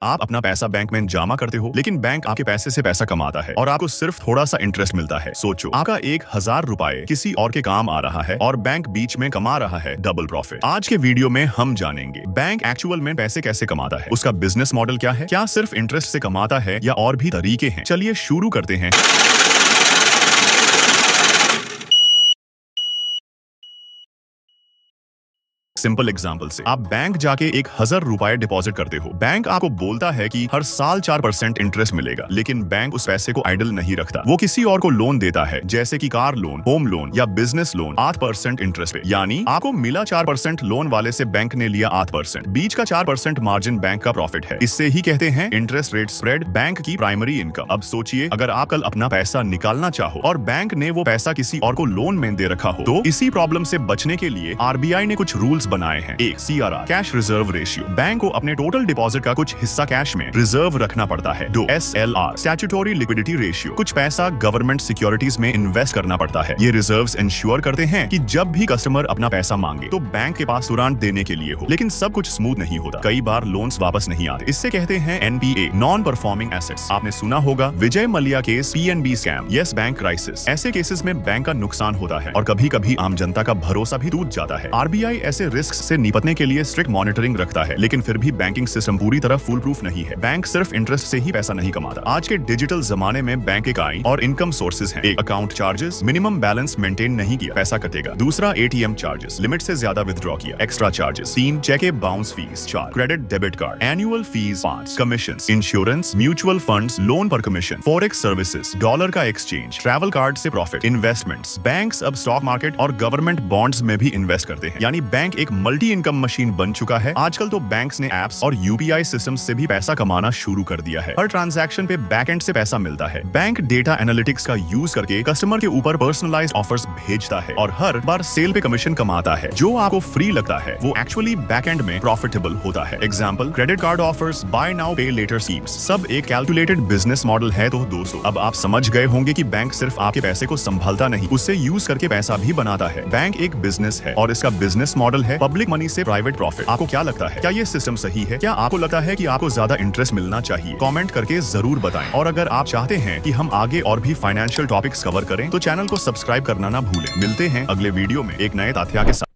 आप अपना पैसा बैंक में जमा करते हो, लेकिन बैंक आपके पैसे से पैसा कमाता है और आपको सिर्फ थोड़ा सा इंटरेस्ट मिलता है। सोचो, आपका 1000 रुपए किसी और के काम आ रहा है और बैंक बीच में कमा रहा है डबल प्रॉफिट। आज के वीडियो में हम जानेंगे बैंक एक्चुअल में पैसे कैसे कमाता है, उसका बिजनेस मॉडल क्या है, क्या सिर्फ इंटरेस्ट से कमाता है या और भी तरीके हैं। चलिए शुरू करते हैं। सिंपल एग्जांपल से आप बैंक जाके 1000 रुपए डिपॉजिट करते हो। बैंक आपको बोलता है कि हर साल 4% इंटरेस्ट मिलेगा, लेकिन बैंक उस पैसे को आइडल नहीं रखता। वो किसी और को लोन देता है, जैसे कि कार लोन, होम लोन या बिजनेस लोन 8% इंटरेस्ट पे। यानी आपको मिला 4%, लोन वाले से बैंक ने लिया 8%। बीच का 4% मार्जिन बैंक का प्रॉफिट है। इससे ही कहते हैं इंटरेस्ट रेट स्प्रेड, बैंक की प्राइमरी इनकम। अब सोचिए, अगर आप कल अपना पैसा निकालना चाहो और बैंक ने वो पैसा किसी और को लोन में दे रखा हो, तो इसी प्रॉब्लम से बचने के लिए आरबीआई ने कुछ रूल्स बनाए हैं। एक, CRR cash reserve ratio, bank को अपने टोटल डिपॉजिट का कुछ हिस्सा कैश में रिजर्व रखना पड़ता है। 2, SLR स्टैट्यूटोरी लिक्विडिटी रेशियो, कुछ पैसा गवर्नमेंट सिक्योरिटीज में इन्वेस्ट करना पड़ता है। ये रिजर्व्स इंश्योर करते हैं कि जब भी कस्टमर अपना पैसा मांगे तो बैंक के पास तुरंत देने के लिए हो। लेकिन सब कुछ स्मूथ नहीं होता, कई बार लोन्स वापस नहीं आते। इससे कहते हैं NPA, नॉन परफॉर्मिंग एसेट्स। आपने सुना होगा Vijay Mallya case, PNB scam, Yes Bank crisis. ऐसे केसेस में बैंक का नुकसान होता है और कभी कभी आम जनता का भरोसा भी टूट जाता है। आरबीआई ऐसे रिस्क से निपटने के लिए स्ट्रिक्ट मॉनिटरिंग रखता है, लेकिन फिर भी बैंकिंग सिस्टम पूरी तरह फुल प्रूफ नहीं है। बैंक सिर्फ इंटरेस्ट से ही पैसा नहीं कमाता। आज के डिजिटल जमाने में बैंक इकाई और इनकम सोर्सेज हैं। एक, account charges, minimum balance maintain नहीं किया, पैसा कटेगा। दूसरा, ATM चार्जेस, लिमिट से ज्यादा विथड्रॉ किया, extra charges. 3, cheque bounce fees, 4, credit debit card, annual fees. 5, commissions, insurance, mutual funds, loan पर कमीशन, फॉरेक्स सर्विसेज, डॉलर का एक्सचेंज, ट्रैवल कार्ड से प्रॉफिट, इन्वेस्टमेंट्स। बैंक्स अब स्टॉक मार्केट और government bonds में भी इन्वेस्ट करते हैं। यानी बैंक एक मल्टी इनकम मशीन बन चुका है। आजकल तो बैंक्स ने एप्स और UPI सिस्टम से भी पैसा कमाना शुरू कर दिया है। हर ट्रांजैक्शन पे बैकएंड से पैसा मिलता है। बैंक डेटा एनालिटिक्स का यूज करके कस्टमर के ऊपर पर्सनलाइज्ड ऑफर्स भेजता है और हर बार सेल पे कमीशन कमाता है। जो आपको फ्री लगता है वो एक्चुअली बैकएंड में प्रॉफिटेबल होता है। Example, credit card offers, buy now pay later schemes, सब एक कैलकुलेटेड बिजनेस मॉडल है। तो दोस्तों, अब आप समझ गए होंगे कि बैंक सिर्फ आपके पैसे को संभालता नहीं, उससे यूज करके पैसा भी बनाता है। बैंक एक बिजनेस है और इसका बिजनेस मॉडल है पब्लिक मनी से प्राइवेट प्रॉफिट। आपको क्या लगता है, क्या ये सिस्टम सही है? क्या आपको लगता है कि आपको ज्यादा इंटरेस्ट मिलना चाहिए? कमेंट करके जरूर बताएं। और अगर आप चाहते हैं कि हम आगे और भी फाइनेंशियल टॉपिक्स कवर करें तो चैनल को सब्सक्राइब करना ना भूलें। मिलते हैं अगले वीडियो में एक नए तथ्य के साथ।